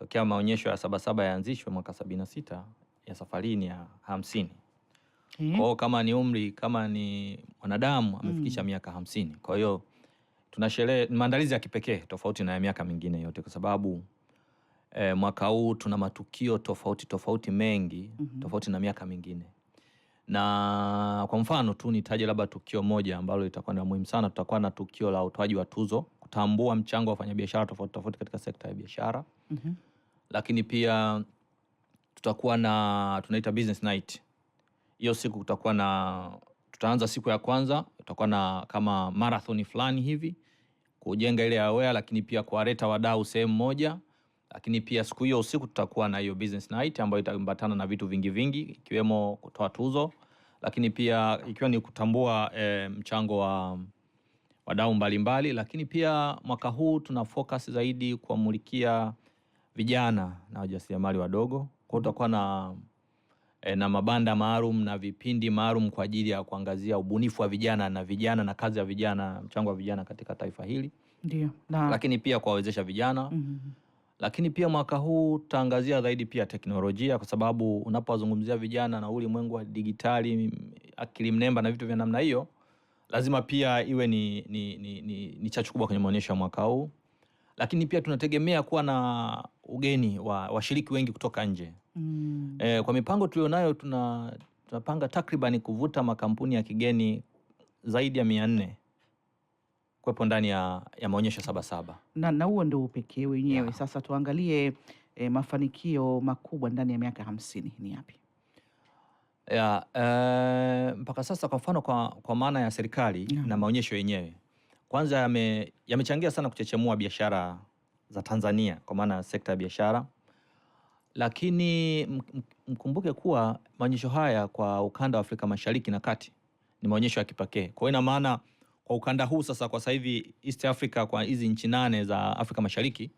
tokea maonyesho ya Sabasaba yaanzishwe mwaka 76 ya safarini ya 50. Kwa hiyo kama ni umri, kama ni mwanadamu amefikisha miaka 50. Kwa hiyo tunasherehe maandalizi ya kipekee tofauti na ya miaka mingine yote, kwa sababu mwaka huu tuna matukio tofauti mengi tofauti na miaka mingine. Na kwa mfano tu nitaje labda tukio moja ambalo litakuwa ni muhimu sana. Tutakuwa na tukio la utoaji wa tuzo kutambua mchango wa wafanyabiashara tofauti katika sekta ya biashara. Lakini pia tutakuwa na tunaita business night. Hiyo siku tutaanza siku ya kwanza, tutakuwa na kama marathon fulani hivi kujenga ile aware, lakini pia kuwaleta wadau sehemu moja. Lakini pia siku hiyo usiku tutakuwa na hiyo business night ambayo itaambatana na vitu vingi ikiwemo kutoa tuzo, lakini pia ikiwa ni kutambua mchango wa wadau mbalimbali. Lakini pia mwaka huu tuna focus zaidi kuwamulikia vijana na wajasiriamali wadogo. Kwa hiyo tutakuwa na mabanda maalum na vipindi maalum kwa ajili ya kuangazia ubunifu wa vijana na kazi ya vijana, mchango wa vijana katika taifa hili. Ndio. Lakini pia kuwawezesha vijana. Lakini pia mwaka huu tutaangazia zaidi pia teknolojia, kwa sababu unapozungumzia vijana na ulimwengu wa digitali, akili mnemba na vitu vya namna hiyo, lazima pia iwe ni chachu kubwa kwenye maonyesho ya mwaka huu. Lakini pia tunategemea kuwa na ugeni wa washiriki wengi kutoka nje. Kwa mipango tulionayo tunapanga takriban kuvuta makampuni ya kigeni zaidi ya 400 kuwepo ndani ya maonyesho Sabasaba. Na huo ndio upekee wenyewe. Sasa tuangalie mafanikio makubwa ndani ya miaka 50 ni yapi? Mpaka sasa kwa mfano kwa maana ya serikali na maonyesho yenyewe, kwanza yamechangia sana kuchechemua biashara za Tanzania kwa maana ya sekta ya biashara. Lakini mkumbuke kuwa maonyesho haya kwa ukanda wa Afrika Mashariki na Kati ni maonyesho ya kipekee. Kwa hiyo ina maana kwa ukanda huu sasa kwa sasa hivi East Africa, kwa hizi nchi 8 za Afrika Mashariki,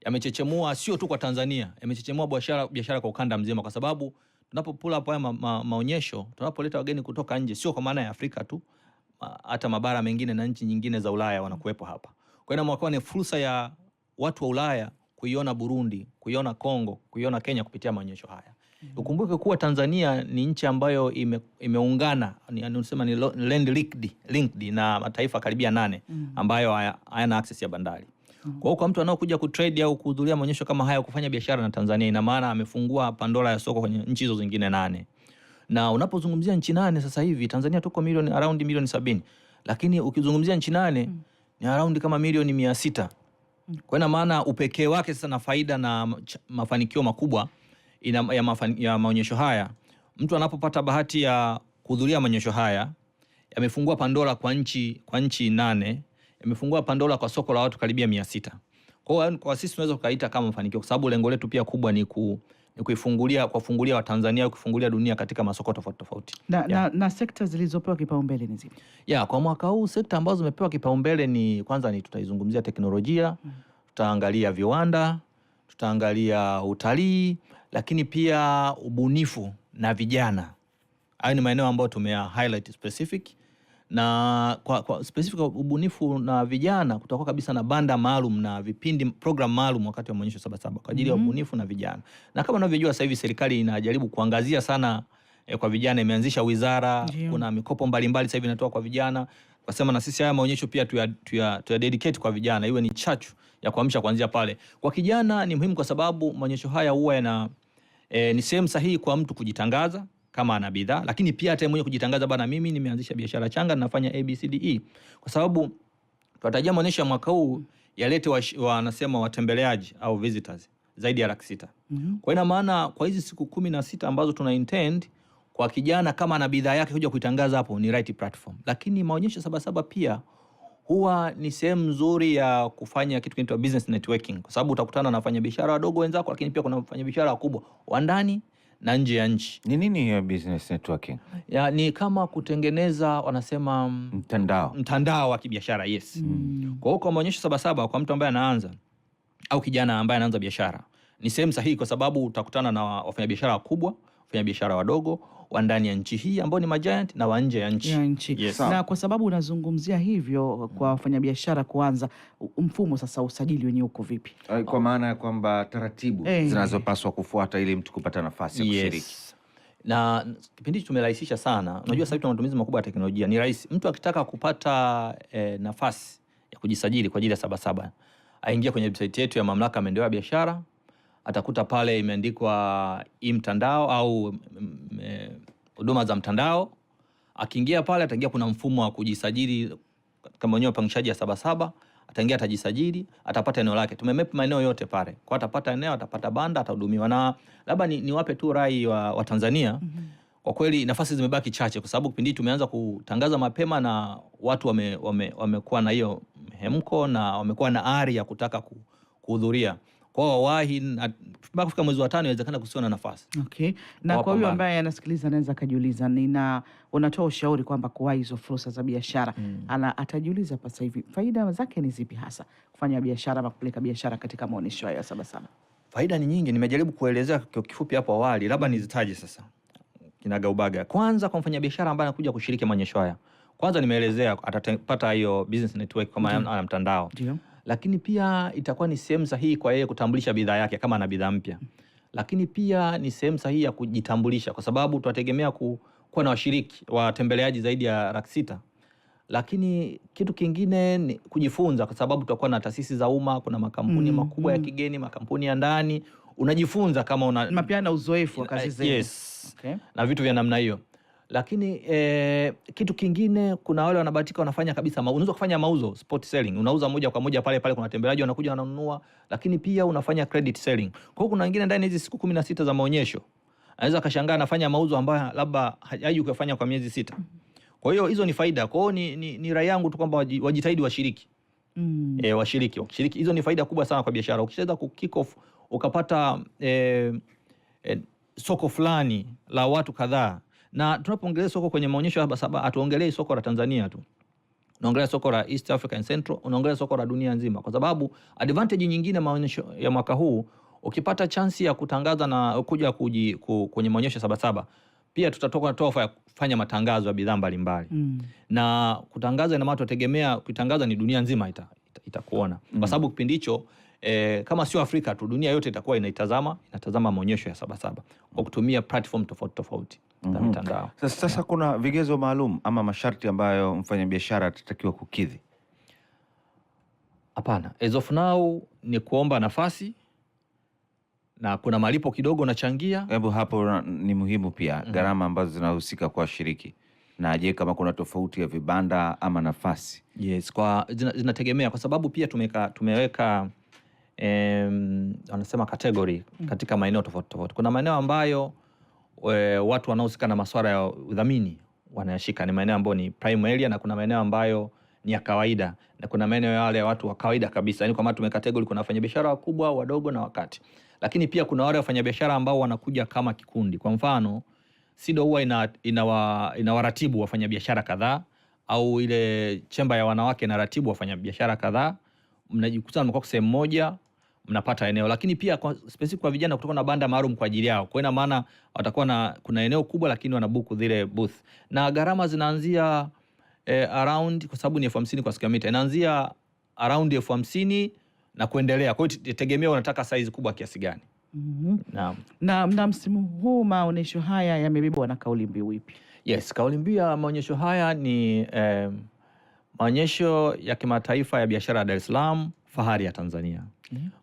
yamechechemua sio tu kwa Tanzania, yamechechemua biashara kwa ukanda mzima, kwa sababu tunapopull up haya maonyesho, tunapoleta wageni kutoka nje, sio kwa maana ya Afrika tu, hata mabara mengine na nchi nyingine za Ulaya wanakuwepo hapa. Kwa hiyo inakuwa ni fursa ya watu wa Ulaya kuiona Burundi, kuiona Kongo, kuiona Kenya kupitia maonyesho haya. Ukumbuke kuwa Tanzania ni nchi ambayo imeungana, tunasema ni land linked na mataifa karibia 8 ambayo hayana access ya bandari. Kwa hiyo kwa mtu anaokuja kutrade au kuhudhuria maonyesho kama haya kufanya biashara na Tanzania, ina maana amefungua Pandora ya soko kwenye nchi hizo zingine 8. Na unapozungumzia nchi 8 sasa hivi, Tanzania tuko around milioni 70. Lakini ukizungumzia nchi 8 ni around kama milioni 600. Kwa ina maana upekee wake sasa na faida na mafanikio makubwa ya maonyesho haya, mtu anapopata bahati ya kuhudhuria maonyesho haya, yamefungua Pandora kwa nchi 8, yamefungua Pandora kwa soko la watu karibia 600. Kwa sisi tunaweza kukaita kama mafanikio, kwa sababu lengo letu pia kubwa ni kufungulia Watanzania, kufungulia dunia katika masoko tofauti. Na sekta zilizopewa kipaumbele ni zipi? Kwa mwaka huu sekta ambazo zimepewa kipaumbele kwanza tutaizungumzia teknolojia, tutaangalia viwanda, tutaangalia utalii, lakini pia ubunifu na vijana. Hayo ni maeneo ambayo highlight specific. Na kwa specific ubunifu na vijana, kutakuwa kabisa na banda maalum na vipindi program maalum wakati wa maonyesho Sabasaba kwa ajili ya ubunifu na vijana. Na kama unavyojua sasa hivi serikali inajaribu kuangazia sana kwa vijana, imeanzisha wizara, kuna mikopo mbalimbali sasa hivi inatoa kwa vijana. Kwa sema na sisi haya maonyesho pia tuya dedicate kwa vijana, iwe ni chachu ya kuamsha kuanzia pale. Kwa kijana ni muhimu, kwa sababu maonyesho haya huwa ni sehemu sahihi kwa mtu kujitangaza kama ana bidhaa, lakini pia hata mwenyewe kujitangaza, bana mimi nimeanzisha biashara changa, ninafanya ABCDE. Kwa sababu tunatarajia maonyesho ya mwaka huu yalete wanasema watembeleaji au visitors zaidi ya 600,000. Kwa ina maana kwa hizi siku 16 ambazo tuna intend, kwa kijana kama ana bidhaa yake kuja kuitangaza hapo ni right platform. Lakini maonyesho Sabasaba pia huwa ni sehemu nzuri ya kufanya kitu kinaitwa business networking, kwa sababu utakutana na wafanyabiashara wadogo wenzako, lakini pia kuna wafanyabiashara wakubwa wa ndani na nje ya nchi. Ni nini hiyo business networking? Ni kama kutengeneza, wanasema mtandao wa kibiashara. Kwa hiyo kwa maonyesho Sabasaba, kwa mtu ambaye anaanza au kijana ambaye anaanza biashara, ni sehemu sahihi, kwa sababu utakutana na wafanyabiashara wakubwa, wafanyabiashara wadogo, wa ndani ya nchi hii ambao ni majiant na wa nje ya nchi. Yes. Na kwa sababu unazungumzia hivyo kwa wafanyabiashara kuanza, mfumo sasa usajili wenyewe uko vipi? Kwa maana ya kwamba taratibu zinazopaswa kufuata ili mtu kupata nafasi ya kushiriki. Na kipindi hicho tumerahisisha sana. Unajua sasa hivi tuna matumizi makubwa ya teknolojia. Ni rahisi mtu akitaka kupata nafasi ya kujisajili kwa ajili ya Sabasaba, aingia kwenye website yetu ya Mamlaka ya Maendeleo ya Biashara, atakuta pale imeandikwa mtandao au huduma za mtandao. Akiingia pale ataingia, kuna mfumo wa kujisajili kama wenyewe upangishaji ya Sabasaba, ataingia atajisajili, atapata eneo lake. Tumemap maeneo yote pale. Kwa atapata eneo, atapata banda, atahudumiwa. Na labda niwape tu rai wa Tanzania. Kwa kweli nafasi zimebaki chache kwa sababu kipindi tumeanza kutangaza mapema na watu wamekuwa na hiyo hemko na wamekuwa na ari ya kutaka kuhudhuria. Kwa wawahi mpaka kufika mwezi wa 5 inawezekana kusiwa na nafasi. Okay. Na kwa hiyo ambaye anasikiliza anaweza kujiuliza, unatoa ushauri kwamba kuwahi hizo fursa za biashara. Atajiuliza sasa hivi faida zake ni zipi hasa kufanya biashara ama kupeleka biashara katika maonyesho haya ya Sabasaba? Faida ni nyingi, nimejaribu kuelezea kwa kifupi hapo awali, labda nizitaje sasa kinagaubaga. Kwanza kwa mfanyabiashara ambaye anakuja kushiriki maonyesho haya, kwanza nimeelezea atapata hiyo business network kama ana mtandao. Ndio. Lakini pia itakuwa ni sehemu sahihi kwa yeye kutambulisha bidhaa yake kama ana bidhaa mpya. Lakini pia ni sehemu sahihi ya kujitambulisha kwa sababu tunategemea kuwa na washiriki watembeleaji zaidi ya 600,000. Lakini kitu kingine ni kujifunza kwa sababu tutakuwa na taasisi za umma, kuna makampuni makubwa ya kigeni, makampuni ya ndani. Unajifunza kama mapiana uzoefu wa kazi zenu. Yes. Okay. Na vitu vya namna hiyo. Lakini kitu kingine, kuna wale wanabahatika wanafanya kabisa unaweza kufanya mauzo, spot selling. Unauza moja kwa moja pale kuna watembeleaji wanakuja wananunua, lakini pia unafanya credit selling. Kwa hiyo kuna wengine ndani hizi siku 16 za maonyesho anaweza kashangaa anafanya mauzo ambayo labda hajaji kufanya kwa miezi 6. Kwa hiyo hizo ni faida. Kwa hiyo ni rai yangu tu kwamba wajitahidi washiriki. Washiriki. Hizo ni faida kubwa sana kwa biashara. Ukishaweza kick off ukapata soko fulani la watu kadhaa. Na tunapoongelea soko kwenye maonyesho ya Sabasaba, atuongelee soko la Tanzania tu. Unaongelea soko la East Africa and Central, unaongelea soko la dunia nzima. Kwa sababu advantage nyingine maonyesho ya mwaka huu, ukipata chance ya kutangaza na kuja kwenye maonyesho ya Sabasaba, pia tutatoa ofa ya kufanya matangazo ya bidhaa mbalimbali. Na kutangaza ina maana tutegemea kutangaza ni dunia nzima itakuona. Kwa sababu kipindi hicho kama sio Afrika tu, dunia yote itakuwa inatazama maonyesho ya Sabasaba kwa kutumia platform tofauti za mitandao. Sasa kuna vigezo maalum ama masharti ambayo mfanyabiashara atatakiwa kukidhi? Hapana. As of now ni kuomba nafasi na kuna malipo kidogo unachangia. Hebu hapo ni muhimu pia gharama ambazo zinahusika kwa washiriki. Na je, kama kuna tofauti ya vibanda ama nafasi? Yes, zinategemea kwa sababu pia tumeweka wanasema category katika maeneo tofauti. Kuna maeneo ambayo watu wanaohusika na masuala ya udhamini wanayashika, ni maeneo ambayo ni prime area, na kuna maeneo ambayo ni ya kawaida, na kuna maeneo ya wale watu wa kawaida kabisa. Yaani kwa maana tumekategori, kuna wafanyabiashara wakubwa, wadogo na wakati. Lakini pia kuna wale wafanyabiashara ambao wanakuja kama kikundi. Kwa mfano, SIDO huwa inawaratibu wafanyabiashara kadhaa, au ile chemba ya wanawake inaratibu wafanyabiashara kadhaa. Mnajikuta mko sehemu moja, mnapata eneo. Lakini pia kwa specific kwa vijana kutoka na banda maalum kwa ajili yao. Kwa ina maana watakuwa kuna eneo kubwa lakini wanabuku zile booth. Na gharama zinaanzia around, kwa sababu ni 50,000 kwa square meter, inaanzia around 50,000 na kuendelea. Kwa hiyo tegemea unataka size kubwa kiasi gani. Na msimu huu maonyesho haya yamebebwa na kauli mbiu ipi? Yes, kauli mbiu ya maonyesho haya ni maonyesho ya kimataifa ya biashara ya Dar es Salaam, fahari ya Tanzania.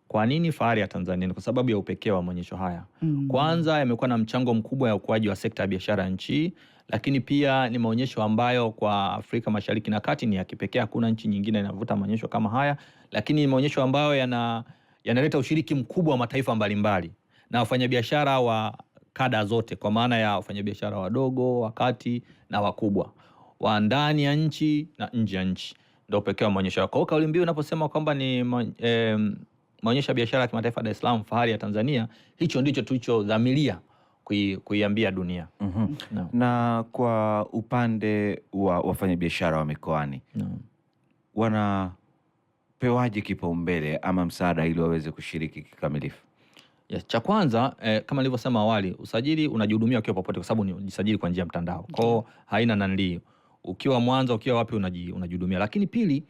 Kwa nini fahari ya Tanzania? Kwa sababu ya upekee wa maonyesho haya. Kwanza yamekuwa na mchango mkubwa ya ukuaji wa sekta ya biashara nchi, lakini pia ni maonyesho ambayo kwa Afrika Mashariki na Kati ni ya kipekee, hakuna nchi nyingine inavuta maonyesho kama haya, lakini ni maonyesho ambayo yanaleta ushiriki mkubwa wa mataifa mbalimbali na wafanyabiashara wa kada zote, kwa maana ya wafanyabiashara wadogo, wakati na wakubwa, wa ndani ya nchi na nje ya nchi. Ndio pekee wa maonyesho. Kwa hiyo kauli mbiu unaposema kwamba ni maonyesho ya biashara ya kimataifa Dar es Salaam, fahari ya Tanzania, hicho ndicho tulichodhamiria kuiambia dunia. Na kwa upande wa wafanyabiashara wa mikoani, wanapewaje kipaumbele ama msaada ili waweze kushiriki kikamilifu? Yes, cha kwanza kama nilivyosema awali, usajili unajihudumia ukiwa popote, kwa sababu ni unajisajili kwa njia ya mtandao. Kwa hiyo haina nanlii. Ukiwa Mwanza, ukiwa wapi unajihudumia. Lakini pili,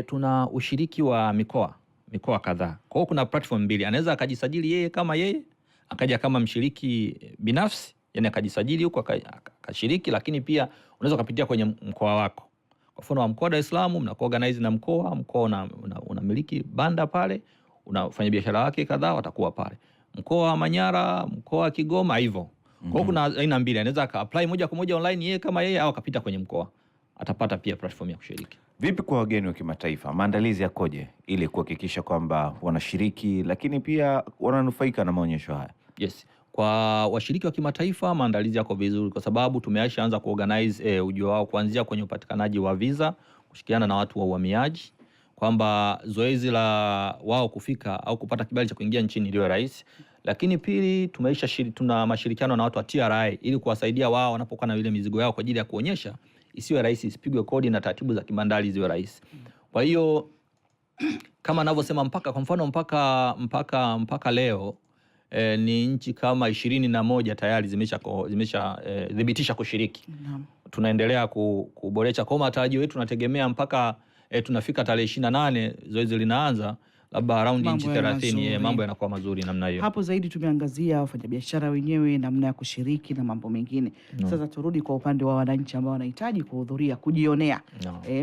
tuna ushiriki wa mikoa kadhaa. Kwa hiyo kuna platform mbili. Anaweza akajisajili yeye kama yeye, akaja kama mshiriki binafsi, yani akajisajili huko akashiriki, lakini pia unaweza kupitia kwenye mkoa wako. Kwa mfano wa mkoa wa Dar es Salaam mnakuwa organize na mkoa unamiliki banda pale, unafanya biashara yake kadhaa watakuwa pale. Mkoa wa Manyara, mkoa wa Kigoma hivyo. Kwa hiyo kuna aina mbili, anaweza apply moja kwa moja online yeye kama yeye, au akapita kwenye mkoa. Atapata pia platform ya kushiriki. Vipi kwa wageni wa kimataifa? Maandalizi yakoje ili kuhakikisha kwamba wanashiriki lakini pia wananufaika na maonyesho haya? Yes. Kwa washiriki wa kimataifa maandalizi yako vizuri, kwa sababu tumeshaanza kuorganize ujio wao kuanzia kwenye upatikanaji wa visa, kushirikiana na watu wa uhamiaji, kwamba zoezi la wao kufika au kupata kibali cha kuingia nchini liwe rahisi. Lakini pili, tuna mashirikiano na watu wa TRA ili kuwasaidia wao wanapokuwa na ile mizigo yao kwa ajili ya kuonyesha isiwe rahisi, isipigwe kodi na taratibu za kimandali ziwe rahisi. Kwa hiyo kama ninavyosema, mpaka kwa mfano mpaka leo ni nchi kama 21 tayari zimesha thibitisha kushiriki. Tunaendelea kuboresha. Kwa matarajio yetu tunategemea mpaka tunafika tarehe 28 zoezi linaanza, labda around inchi 30 mambo yanakuwa mazuri namna hiyo. Hapo zaidi tumeangazia wafanyabiashara wenyewe, namna ya kushiriki na mambo mengine. Sasa turudi kwa upande wa wananchi ambao wanahitaji kuhudhuria, kujionea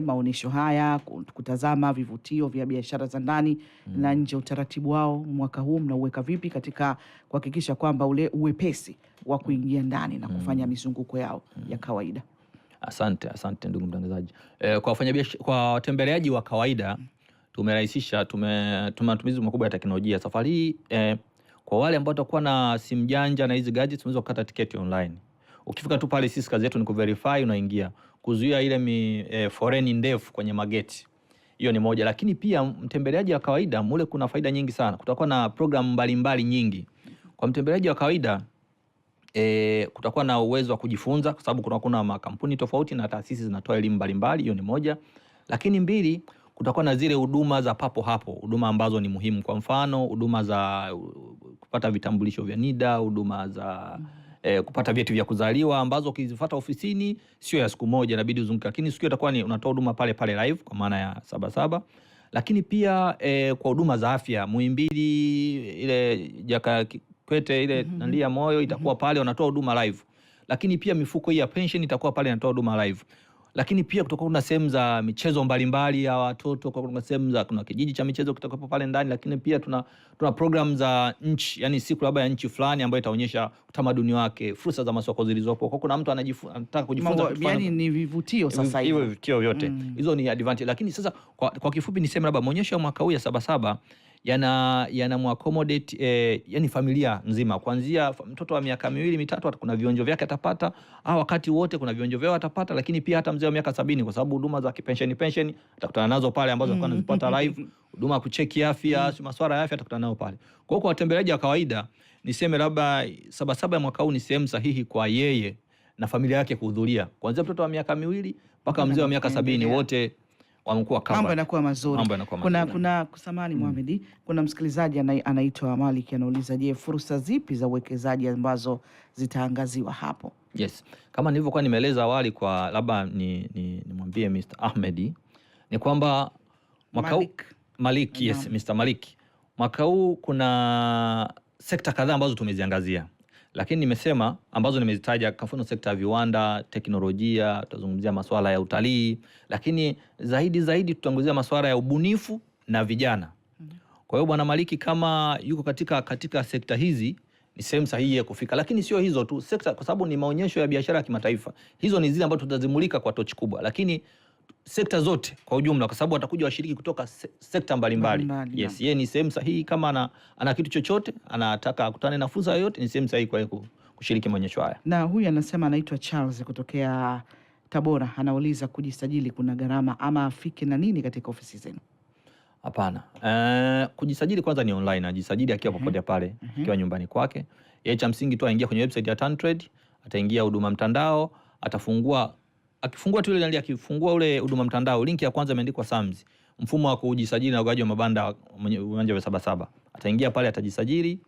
maonyesho haya, kutazama vivutio vya biashara za ndani na nje. Utaratibu wao mwaka huu mnauweka vipi katika kuhakikisha kwamba ule uwepesi wa kuingia ndani na kufanya mizunguko yao ya kawaida? Asante ndugu mtangazaji. Kwa watembeleaji wa kawaida tumerahisisha, matumizi makubwa ya teknolojia. Safari hii kwa wale ambao watakuwa na simu janja na hizi gadgets, unaweza kukata tiketi online. Ukifika tu pale, sisi kazi yetu ni kuverify unaingia, kuzuia ile foreni ndefu kwenye mageti. Hiyo ni moja. Lakini pia mtembeleaji wa kawaida mule kuna faida nyingi sana. Kutakuwa na program mbalimbali nyingi. Kwa mtembeleaji wa kawaida kutakuwa na uwezo wa kujifunza, kwa sababu kuna makampuni tofauti na taasisi zinatoa elimu mbalimbali. Hiyo ni moja. Lakini mbili, kutakuwa na zile huduma za papo hapo, huduma ambazo ni muhimu. Kwa mfano, huduma za kupata vitambulisho vya NIDA, huduma za kupata vyeti vya kuzaliwa, ambazo ukizifuata ofisini sio ya siku moja, inabidi uzunguke. Lakini siku itakuwa ni unatoa huduma pale live, kwa maana ya Sabasaba. Lakini pia kwa huduma za afya, Muhimbili ile Jakaya Kikwete ile nandia moyo itakuwa pale wanatoa huduma live. Lakini pia mifuko hii ya pension itakuwa pale inatoa huduma live. Lakini pia kutakuwa kuna sehemu za michezo mbalimbali ya watoto, kuna sehemu za kuna kijiji cha michezo kitakuwa pale ndani. Lakini pia tuna program za nchi, yani siku labda ya nchi fulani ambayo itaonyesha utamaduni wake, fursa za masoko zilizopo. Kwa kuna mtu anataka kujifunza, yani ni vivutio sasa hivi. Vivutio vyote hizo ni advantage. Lakini sasa kwa kifupi niseme labda maonyesho ya mwaka huu ya Sabasaba yana muaccommodate yani familia nzima, kuanzia mtoto wa miaka 2-3 kuna vionjo vyake atapata, au wakati wote kuna vionjo vyao atapata. Lakini pia hata mzee wa miaka 70, kwa sababu huduma za pension atakutana nazo pale, ambazo alikuwa anazipata live, huduma ya kucheki afya, masuala ya afya atakutana nao pale. Kwa hiyo kwa watembeleaji wa kawaida niseme labda Sabasaba ya mwaka huu ni sehemu sahihi kwa yeye na familia yake kuhudhuria, kuanzia mtoto wa miaka 2 mpaka mzee wa miaka 70, wote mambo yanakuwa mazuri. Kuna kusamani Mohamed, kuna msikilizaji anaitwa Malik anauliza, je, fursa zipi za uwekezaji ambazo zitaangaziwa hapo? Yes. Kama nilivyokuwa nimeeleza awali, kwa labda nimwambie Mr. Ahmed ni kwamba mwaka huu Malik, yes, Mr. Malik, mwaka huu kuna sekta kadhaa ambazo tumeziangazia. Lakini nimesema ambazo nimezitaja, kwa mfano sekta ya viwanda, teknolojia, tutazungumzia masuala ya utalii, lakini zaidi tutanguzia masuala ya ubunifu na vijana. Kwa hiyo Bwana Maliki kama yuko katika sekta hizi, ni sehemu sahihi ya kufika. Lakini sio hizo tu sekta, kwa sababu ni maonyesho ya biashara ya kimataifa. Hizo ni zile ambazo tutazimulika kwa tochi kubwa, lakini sekta zote kwa ujumla, kwa sababu watakuja washiriki kutoka sekta mbalimbali. Yes, yeye ni sehemu sahihi. Kama ana kitu chochote anataka akutane na fursa yoyote, ni sehemu sahihi kwa kushiriki maonyesho haya. Na huyu anasema anaitwa Charles kutokea Tabora, anauliza kujisajili kuna gharama ama afike na nini katika ofisi zenu? Hapana. Kujisajili kwanza ni online, ajisajili akiwa popote pale, akiwa nyumbani kwake. Yeye cha msingi tu aingia kwenye website ya TanTrade, ataingia huduma mtandao, akifungua tu ile akifungua ule huduma mtandao, linki ya kwanza imeandikwa SAMS, mfumo wa kujisajili na ugawaji wa mabanda uwanja wa Sabasaba. Ataingia pale, atajisajili.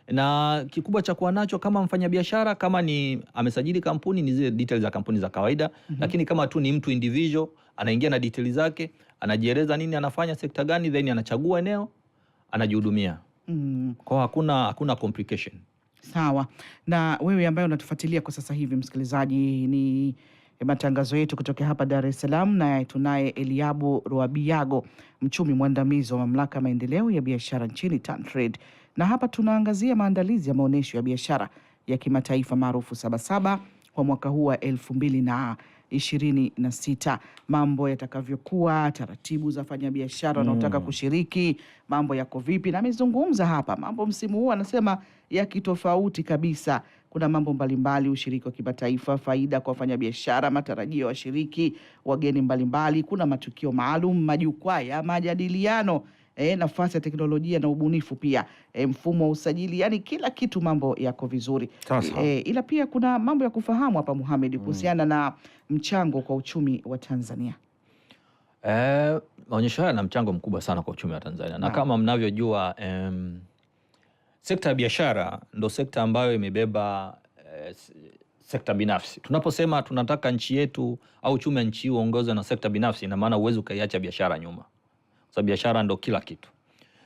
Na kikubwa cha kuwa nacho kama mfanyabiashara, kama ni amesajili kampuni, ni zile details za kampuni za kawaida. Lakini kama tu ni mtu individual, anaingia na details zake, anajieleza nini anafanya, sekta gani, then anachagua eneo, anajihudumia. Kwa hakuna complication. Sawa. Na wewe ambaye unatufuatilia kwa sasa hivi, msikilizaji, ni matangazo yetu kutoka hapa Dar es Salaam, na tunaye Eliabu Ruabiago, mchumi mwandamizi wa Mamlaka ya Maendeleo ya Biashara nchini TanTrade. Na hapa tunaangazia maandalizi ya maonyesho ya biashara ya kimataifa maarufu Sabasaba kwa mwaka huu wa 2026. Mambo yatakavyokuwa, taratibu za fanya biashara wanaotaka kushiriki, mambo yako vipi, na amezungumza hapa mambo msimu huu anasema ya kitofauti kabisa. Kuna mambo mbalimbali, ushiriki wa kimataifa, faida kwa wafanyabiashara, matarajio ya washiriki, wageni mbalimbali, kuna matukio maalum, majukwaa ya majadiliano, nafasi ya teknolojia na ubunifu pia, mfumo wa usajili, yani kila kitu mambo yako vizuri. Ila pia kuna mambo ya kufahamu hapa Mohamed kuhusiana na mchango kwa uchumi wa Tanzania. Maonyesho haya na mchango mkubwa sana kwa uchumi wa Tanzania. Na kama mnavyojua, sekta ya biashara ndo sekta ambayo imebeba sekta binafsi. Tunaposema tunataka nchi yetu au uchumi wa nchi uongozwe na sekta binafsi, ina maana uwezo ukaiacha biashara nyuma. Sababu biashara ndo kila kitu.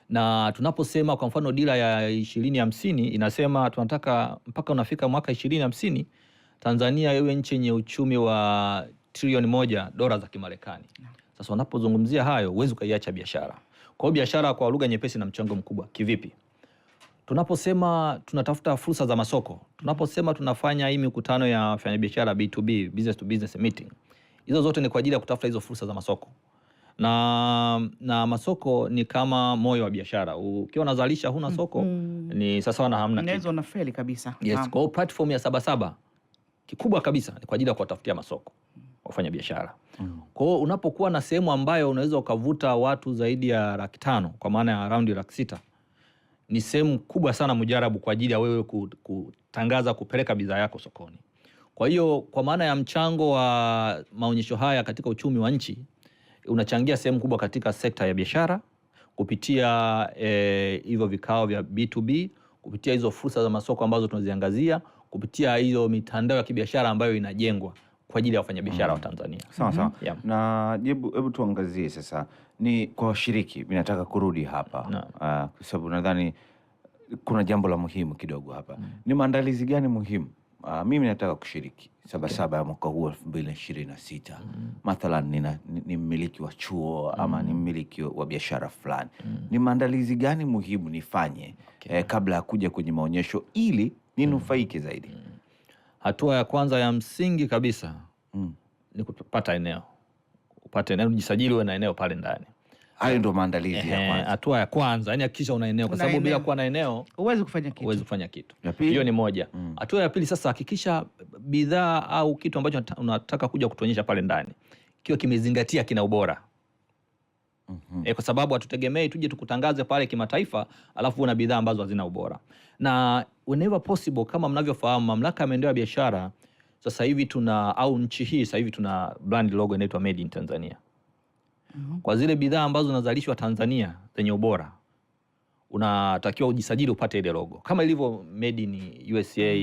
Na tunaposema kwa mfano dira ya 2050 inasema tunataka mpaka unafika mwaka 2050 Tanzania iwe nchi yenye uchumi wa trilioni 1 dola za Kimarekani. Sasa unapozungumzia hayo, uwezo ukaiacha biashara. Kwa hiyo biashara kwa lugha nyepesi na mchango mkubwa. Kivipi? Tunaposema tunatafuta fursa za masoko, tunaposema tunafanya hii mikutano ya wafanyabiashara B2B, business to business meeting, hizo zote ni kwa ajili ya kutafuta hizo fursa za masoko. Na masoko ni kama moyo wa biashara. Ukiwa unazalisha huna soko, ni sasa na hamna kitu. Unaweza unafeli kabisa. Yes, kwa platform ya Sabasaba kikubwa kabisa ni kwa ajili ya kuwatafutia masoko wafanya biashara. Kwa hiyo unapokuwa na sehemu ambayo unaweza ukavuta watu zaidi ya 500,000 kwa maana ya around 600,000, ni sehemu kubwa sana mujarabu kwa ajili ya wewe kutangaza, kupeleka bidhaa yako sokoni. Kwa hiyo kwa maana ya mchango wa maonyesho haya katika uchumi wa nchi, unachangia sehemu kubwa katika sekta ya biashara kupitia hivyo vikao vya B2B, kupitia hizo fursa za masoko ambazo tunaziangazia, kupitia hizo mitandao ya kibiashara ambayo inajengwa kwa ajili ya wafanyabiashara wa Tanzania. Sawa. Na hebu tuangazie sasa ni kwa washiriki. Mimi nataka kurudi hapa kwa sababu nadhani kuna jambo la muhimu kidogo hapa. Ni maandalizi gani muhimu? Mimi nataka kushiriki Sabasaba ya mwaka huu 2026. Mathalan ni mmiliki wa chuo ama ni mmiliki wa biashara fulani. Ni maandalizi gani muhimu nifanye kabla ya kuja kwenye maonyesho ili ninufaike zaidi? Hatua ya kwanza ya msingi kabisa ni kupata eneo. Upate eneo, jisajili uwe na eneo pale ndani. Hayo ndo maandalizi ya kwanza. Hatua ya kwanza, yani hakikisha una eneo, kwa sababu bila kuwa na eneo huwezi kufanya kitu. Hiyo ni moja. Hatua ya pili sasa, hakikisha bidhaa au kitu ambacho unataka kuja kutuonyesha pale ndani kiwe kimezingatia kina ubora. Kwa sababu hatutegemei tuje tukutangaze pale kimataifa alafu una bidhaa ambazo hazina ubora. Na whenever possible, kama mnavyofahamu, Mamlaka ya Maendeleo ya Biashara sasa hivi nchi hii sasa hivi tuna brand logo inaitwa Made in Tanzania. Kwa zile bidhaa ambazo zinazalishwa Tanzania zenye ubora, unatakiwa ujisajili upate ile logo. Kama ilivyo Made in USA,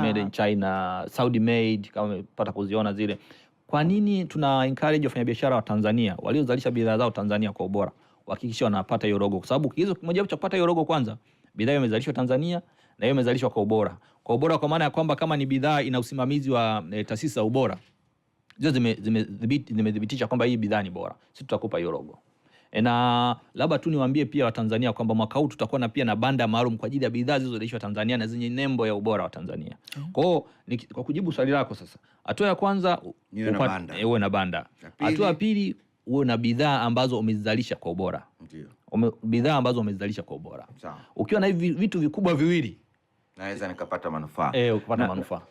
Made in China, Saudi made, kama umepata kuziona zile. Kwa nini tuna encourage wafanyabiashara wa Tanzania waliozalisha bidhaa zao Tanzania kwa ubora wahakikisha wanapata hiyo logo? Kwa sababu kigezo kimoja cha kupata hiyo logo, kwanza bidhaa hiyo imezalishwa Tanzania na hiyo imezalishwa kwa ubora. Kwa ubora kwa maana ya kwamba kama ni bidhaa ina usimamizi wa taasisi za ubora, hizo zimedhibitisha kwamba hii bidhaa ni bora, sisi tutakupa hiyo logo. Na labda tu niwaambie pia Watanzania kwamba mwaka huu tutakuwa pia na banda maalum kwa ajili ya bidhaa zilizozalishwa Tanzania na zenye nembo ya ubora wa Tanzania. Kwa hiyo kwa kujibu swali lako sasa, hatua ya kwanza uwe na banda. Hatua ya pili uwe na bidhaa ambazo umezalisha kwa ubora. Ndio. Bidhaa ambazo umezalisha kwa ubora. Sawa. Ukiwa na hivi vitu vikubwa viwili, naweza nikapata manufaa. Ukapata manufaa.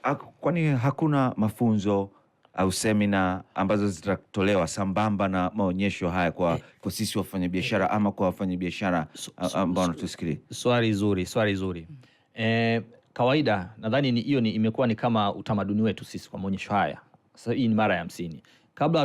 Kwani hakuna mafunzo au semina ambazo zitatolewa sambamba na maonyesho haya kwa sisi wafanyabiashara ama kwa wafanyabiashara ambao wanatusikiliza? Swali zuri. Kawaida nadhani hiyo imekuwa ni kama utamaduni wetu sisi kwa maonyesho haya. Sasa hii ni mara ya 50. Kabla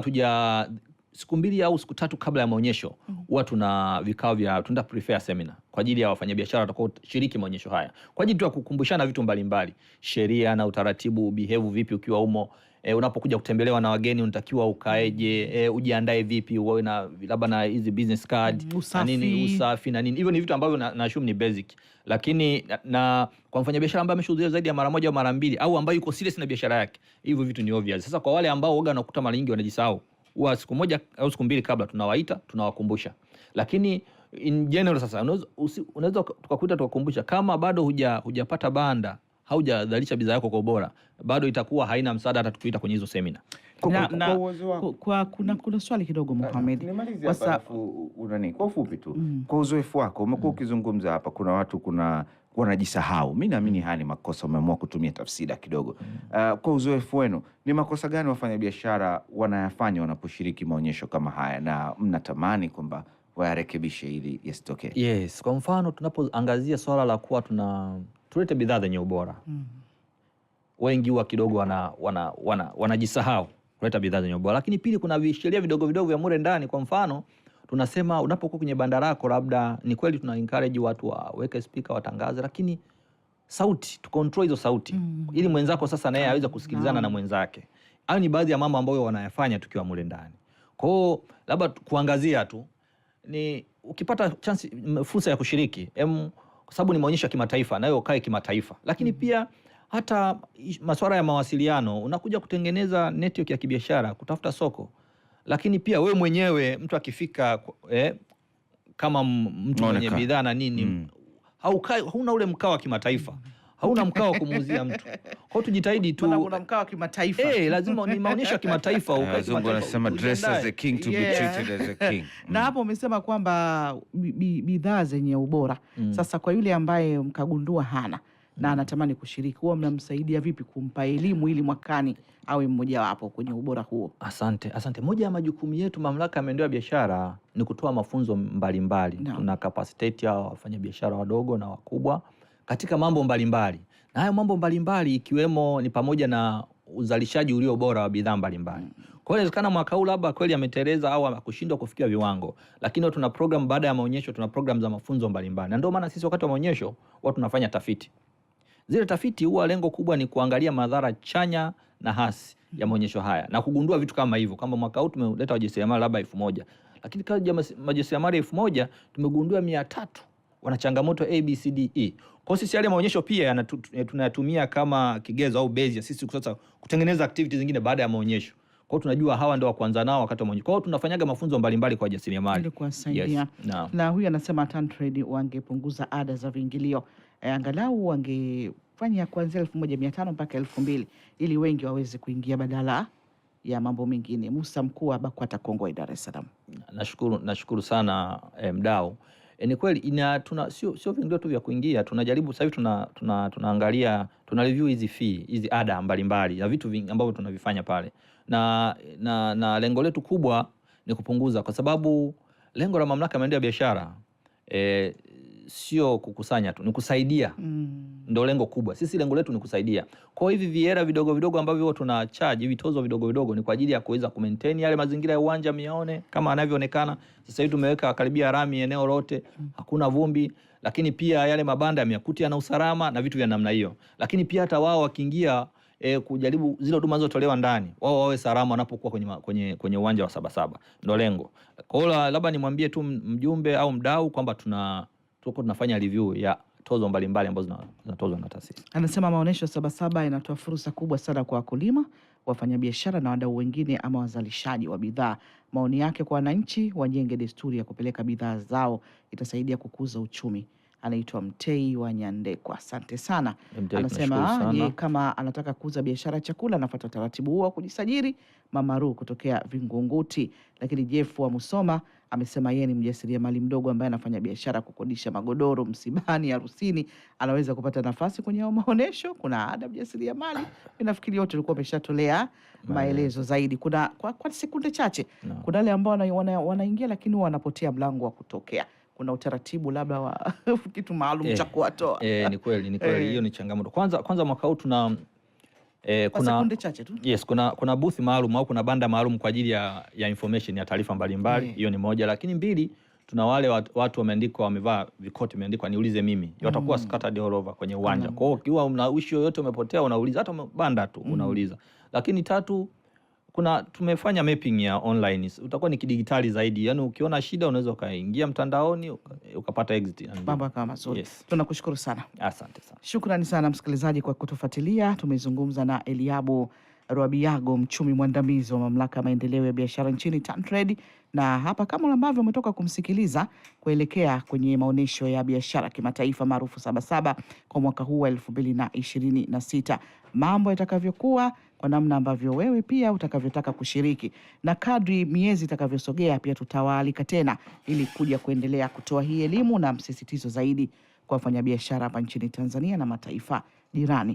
siku 2 au siku 3 kabla ya maonyesho huwa tuna vikao vya tunaenda prefair seminar kwa ajili ya wafanyabiashara watakao shiriki maonyesho haya, kwa ajili tu ya kukumbushana vitu mbalimbali, sheria na utaratibu, behave vipi ukiwa umo. Unapokuja kutembelewa na wageni unatakiwa ukaeje, ujiandae vipi, uwe na labda na hizi business card, usafi na nini. Hivyo ni vitu ambavyo na assume ni basic, lakini na kwa mfanyabiashara ambaye ameshuhudia zaidi ya mara moja au mara mbili au ambaye yuko serious na biashara yake, hivyo vitu ni obvious. Sasa kwa wale ambao waga nakuta mara nyingi wanajisahau, huwa siku 1 au siku 2 kabla tunawaita, tunawakumbusha. Lakini in general sasa unaweza tukakuita tukakumbusha, kama bado hujapata banda, haujadhalisha bidhaa yako kwa ubora, bado itakuwa haina msaada hata tukuita kwenye hizo seminar. Kuna swali kidogo Mohamed. Kwa ufupi tu, kwa uzoefu wako umekuwa ukizungumza hapa, kuna watu wanajisahau. Mimi naamini haya ni makosa, umeamua kutumia tafsiri kidogo. Kwa uzoefu wenu, ni makosa gani wafanyabiashara wanayafanya wanaposhiriki maonyesho kama haya na mnatamani kwamba wayarekebishe ili yasitokee? Yes, kwa mfano tunapoangazia swala la kuwa tulete bidhaa zenye ubora, wengi huwa kidogo wanajisahau kuleta bidhaa zenye ubora. Lakini pili, kuna visheria vidogo vidogo vya mure ndani. Kwa mfano tunasema unapokuwa kwenye banda lako, labda ni kweli tuna encourage watu waweke speaker watangaze, lakini sauti tu control hizo sauti ili mwenzako sasa naye aweze kusikilizana na mwenzake. Hayo ni baadhi ya mambo ambayo wanayafanya tukiwa mure ndani. Kwa hiyo labda kuangazia tu, ni ukipata chance, fursa ya kushiriki, kwa sababu ni maonyesho ya kimataifa, nayo ukae kimataifa. Lakini pia hata masuala ya mawasiliano, unakuja kutengeneza network ya kibiashara, kutafuta soko. Lakini pia wewe mwenyewe mtu akifika kama mtu mwenye bidhaa na nini, hauna ule mkao wa kimataifa, hauna mkao wa kumuuzia mtu. Kwa hiyo tujitahidi tu, kuna mkao wa kimataifa. Lazima ni maonyesho ya kimataifa, wazungu wanasema dress as a king to be treated as a king. Na hapo umesema kwamba bidhaa zenye ubora. Sasa kwa yule ambaye mkagundua hana na anatamani kushiriki, huwa mnamsaidia vipi kumpa elimu ili mwakani awe mmoja wapo kwenye ubora huo? Asante. Moja ya majukumu yetu Mamlaka ya Maendeleo ya Biashara ni kutoa mafunzo mbalimbali. Tuna capacitate hao wafanyabiashara wadogo na wakubwa katika mambo mbalimbali. Na hayo mambo mbalimbali ikiwemo ni pamoja na uzalishaji ulio bora wa bidhaa mbalimbali. Kwa hiyo inawezekana mwaka huu labda kweli ameteleza au kushindwa kufikia viwango, lakini tuna program baada ya maonyesho, tuna program za mafunzo mbalimbali. Na ndio maana sisi wakati wa maonyesho watu tunafanya tafiti. Zile tafiti huwa lengo kubwa ni kuangalia madhara chanya na hasi ya maonyesho haya na kugundua vitu kama hivyo. Kama mwaka huu tumeleta wajasiriamali labda 1000, lakini kati ya wajasiriamali 1000 tumegundua 300 wana changamoto ABCDE. Kwa sisi yale maonyesho pia tunayatumia kama kigezo au base ya sisi sasa kutengeneza activities zingine baada ya maonyesho. Kwa hiyo tunajua hawa ndio wa kwanza nao wakati wa maonyesho. Kwa hiyo tunafanyaga mafunzo mbalimbali kwa wajasiriamali. Yes. Na huyu anasema TanTrade wangepunguza ada za viingilio. Angalau wangefanya kuanzia 1500 mpaka 2000 ili wengi waweze kuingia badala ya mambo mengine. Musa Mkuu wa BAKWATA Kongowea, Dar es Salaam. Nashukuru sana mdau. Ni kweli sio viingilio tu vya kuingia, tunajaribu sasa hivi tunaangalia, tuna review hizi fee, hizi ada mbalimbali ya vitu ambavyo tunavifanya pale. Na lengo letu kubwa ni kupunguza, kwa sababu lengo la Mamlaka ya Maendeleo ya Biashara sio kukusanya tu, ni kusaidia. Ndio lengo kubwa. Sisi lengo letu ni kusaidia. Kwa hivi viera vidogo vidogo ambavyo tuna charge, hivi tozo vidogo vidogo ni kwa ajili ya kuweza kumaintain yale mazingira ya uwanja miaone kama yanavyoonekana. Sasa hivi tumeweka karibia rami eneo lote, hakuna vumbi, lakini pia yale mabanda yamekuti yana usalama na vitu vya namna hiyo. Lakini pia hata wao wakiingia kujaribu zile huduma zinazotolewa ndani, wao wawe salama wanapokuwa kwenye uwanja wa Sabasaba. Ndio lengo. Kwa hiyo labda nimwambie tu mjumbe au mdau kwamba tunafanya review ya tozo mbalimbali ambazo zinatozwa na taasisi. Anasema maonesho Sabasaba yanatoa fursa kubwa sana kwa wakulima, wafanyabiashara na wadau wengine ama wazalishaji wa bidhaa. Maoni yake kwa wananchi wajenge desturi ya kupeleka bidhaa zao, itasaidia kukuza uchumi. Anaitwa Mtei wa Nyandekwa. Asante sana. Anasema kama anataka kuuza biashara ya chakula anafuata taratibu huo wa kujisajili. Mama Ru kutokea Vingunguti. Lakini Jeff wa Musoma amesema yeye ni mjasiriamali mdogo ambaye anafanya biashara kukodisha magodoro msibani, harusini. Anaweza kupata nafasi kwenye maonesho. Kuna ada mjasiriamali. Nafikiri yote tulikuwa tumeshatolea maelezo zaidi. Kuna kwa sekunde chache. Kuna wale ambao wanaingia lakini wanapotea mlango wa kutokea. Kuna utaratibu labda wa kitu maalum cha kuwatoa. Ni kweli hiyo ni changamoto. Kwanza mwaka huu Kwa sekunde chache tu. Yes, kuna booth maalum au kuna banda maalum kwa ajili ya information ya taarifa mbalimbali. Hiyo ni moja, lakini mbili, tuna wale watu wameandikwa, wamevaa vikoti vimeandikwa niulize mimi. Watakuwa scattered all over kwenye uwanja. Kwa hiyo ukiwa una issue yoyote umepotea unauliza, hata banda tu unauliza. Lakini tatu, tumefanya mapping ya online. Utakuwa ni kidigitali zaidi. Yaani ukiona shida unaweza ukaingia mtandaoni ukapata exit. Mambo kama mazuri. Yes. Tunakushukuru sana. Asante sana. Shukrani sana msikilizaji kwa kutufuatilia. Tumezungumza na Eliabu Rwabiago, mchumi mwandamizi wa mamlaka ya maendeleo ya biashara nchini TanTrade, na hapa kama ambavyo umetoka kumsikiliza kuelekea kwenye maonyesho ya biashara kimataifa maarufu Sabasaba kwa mwaka huu wa 2026, mambo yatakavyokuwa kwa namna ambavyo wewe pia utakavyotaka kushiriki, na kadri miezi itakavyosogea pia tutawaalika tena ili kuja kuendelea kutoa hii elimu na msisitizo zaidi kwa wafanyabiashara hapa nchini Tanzania na mataifa jirani.